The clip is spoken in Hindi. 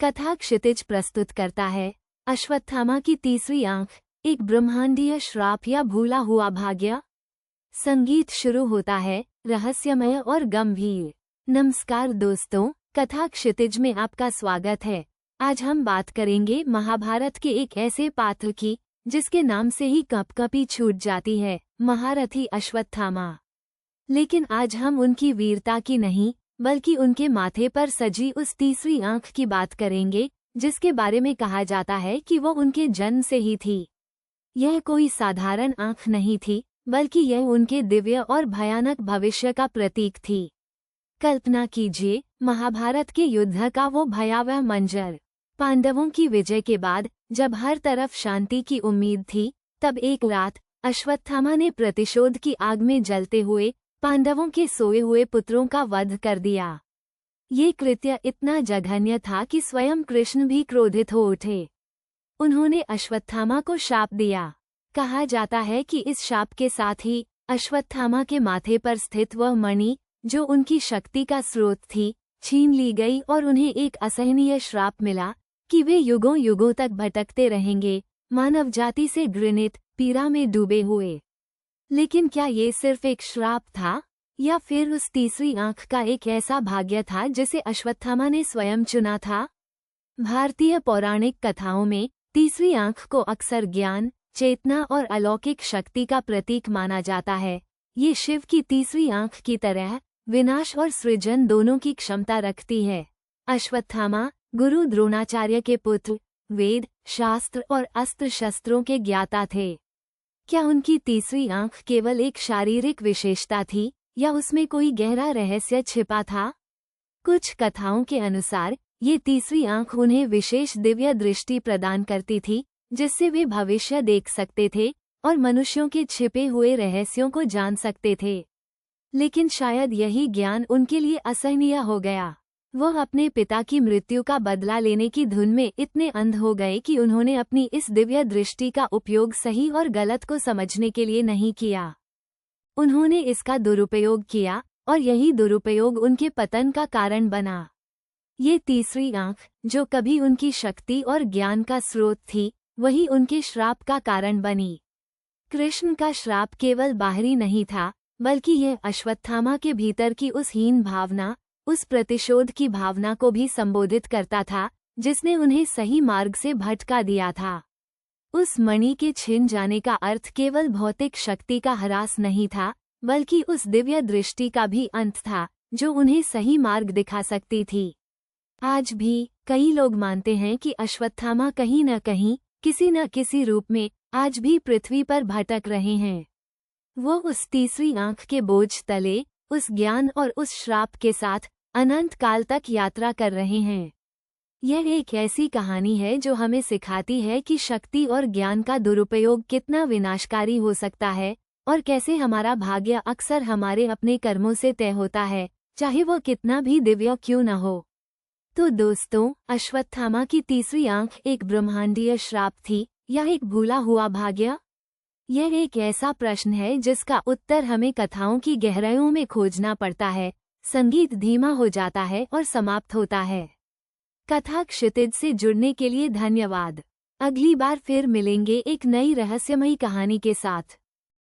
कथा क्षितिज प्रस्तुत करता है अश्वत्थामा की तीसरी आंख, एक ब्रह्मांडीय श्राप या भूला हुआ भाग्य। संगीत शुरू होता है, रहस्यमय और गंभीर। नमस्कार दोस्तों, कथा क्षितिज में आपका स्वागत है। आज हम बात करेंगे महाभारत के एक ऐसे पात्र की जिसके नाम से ही कँपकँपी छूट जाती है, महारथी अश्वत्थामा। लेकिन आज हम उनकी वीरता की नहीं बल्कि उनके माथे पर सजी उस तीसरी आंख की बात करेंगे जिसके बारे में कहा जाता है कि वो उनके जन्म से ही थी। यह कोई साधारण आंख नहीं थी बल्कि यह उनके दिव्य और भयानक भविष्य का प्रतीक थी। कल्पना कीजिए, महाभारत के युद्ध का वो भयावह मंजर। पांडवों की विजय के बाद जब हर तरफ शांति की उम्मीद थी, तब एक रात अश्वत्थामा ने प्रतिशोध की आग में जलते हुए पांडवों के सोए हुए पुत्रों का वध कर दिया। ये कृत्य इतना जघन्य था कि स्वयं कृष्ण भी क्रोधित हो उठे। उन्होंने अश्वत्थामा को शाप दिया। कहा जाता है कि इस शाप के साथ ही अश्वत्थामा के माथे पर स्थित वह मणि, जो उनकी शक्ति का स्रोत थी, छीन ली गई और उन्हें एक असहनीय श्राप मिला कि वे युगों युगों तक भटकते रहेंगे, मानव जाति से घृणित, पीड़ा में डूबे हुए। लेकिन क्या ये सिर्फ एक श्राप था, या फिर उस तीसरी आंख का एक ऐसा भाग्य था जिसे अश्वत्थामा ने स्वयं चुना था? भारतीय पौराणिक कथाओं में तीसरी आंख को अक्सर ज्ञान, चेतना और अलौकिक शक्ति का प्रतीक माना जाता है। ये शिव की तीसरी आंख की तरह विनाश और सृजन दोनों की क्षमता रखती है। अश्वत्थामा गुरु द्रोणाचार्य के पुत्र, वेद, शास्त्र और अस्त्र शस्त्रों के ज्ञाता थे। क्या उनकी तीसरी आंख केवल एक शारीरिक विशेषता थी या उसमें कोई गहरा रहस्य छिपा था? कुछ कथाओं के अनुसार ये तीसरी आंख उन्हें विशेष दिव्य दृष्टि प्रदान करती थी, जिससे वे भविष्य देख सकते थे और मनुष्यों के छिपे हुए रहस्यों को जान सकते थे। लेकिन शायद यही ज्ञान उनके लिए असहनीय हो गया। वह अपने पिता की मृत्यु का बदला लेने की धुन में इतने अंध हो गए कि उन्होंने अपनी इस दिव्य दृष्टि का उपयोग सही और गलत को समझने के लिए नहीं किया। उन्होंने इसका दुरुपयोग किया और यही दुरुपयोग उनके पतन का कारण बना। ये तीसरी आंख, जो कभी उनकी शक्ति और ज्ञान का स्रोत थी, वही उनके श्राप का कारण बनी। कृष्ण का श्राप केवल बाहरी नहीं था, बल्कि यह अश्वत्थामा के भीतर की उस हीन भावना, उस प्रतिशोध की भावना को भी संबोधित करता था जिसने उन्हें सही मार्ग से भटका दिया था। उस मणि के छिन जाने का अर्थ केवल भौतिक शक्ति का ह्रास नहीं था, बल्कि उस दिव्य दृष्टि का भी अंत था जो उन्हें सही मार्ग दिखा सकती थी। आज भी कई लोग मानते हैं कि अश्वत्थामा कहीं न कहीं, किसी न किसी रूप में आज भी पृथ्वी पर भटक रहे हैं। वो उस तीसरी आंख के बोझ तले, उस ज्ञान और उस श्राप के साथ अनंत काल तक यात्रा कर रहे हैं। यह एक ऐसी कहानी है जो हमें सिखाती है कि शक्ति और ज्ञान का दुरुपयोग कितना विनाशकारी हो सकता है और कैसे हमारा भाग्य अक्सर हमारे अपने कर्मों से तय होता है, चाहे वो कितना भी दिव्य क्यों न हो। तो दोस्तों, अश्वत्थामा की तीसरी आंख एक ब्रह्मांडीय श्राप थी या एक भूला हुआ भाग्य? यह एक ऐसा प्रश्न है जिसका उत्तर हमें कथाओं की गहराइयों में खोजना पड़ता है। संगीत धीमा हो जाता है और समाप्त होता है। कथा क्षितिज से जुड़ने के लिए धन्यवाद। अगली बार फिर मिलेंगे एक नई रहस्यमयी कहानी के साथ।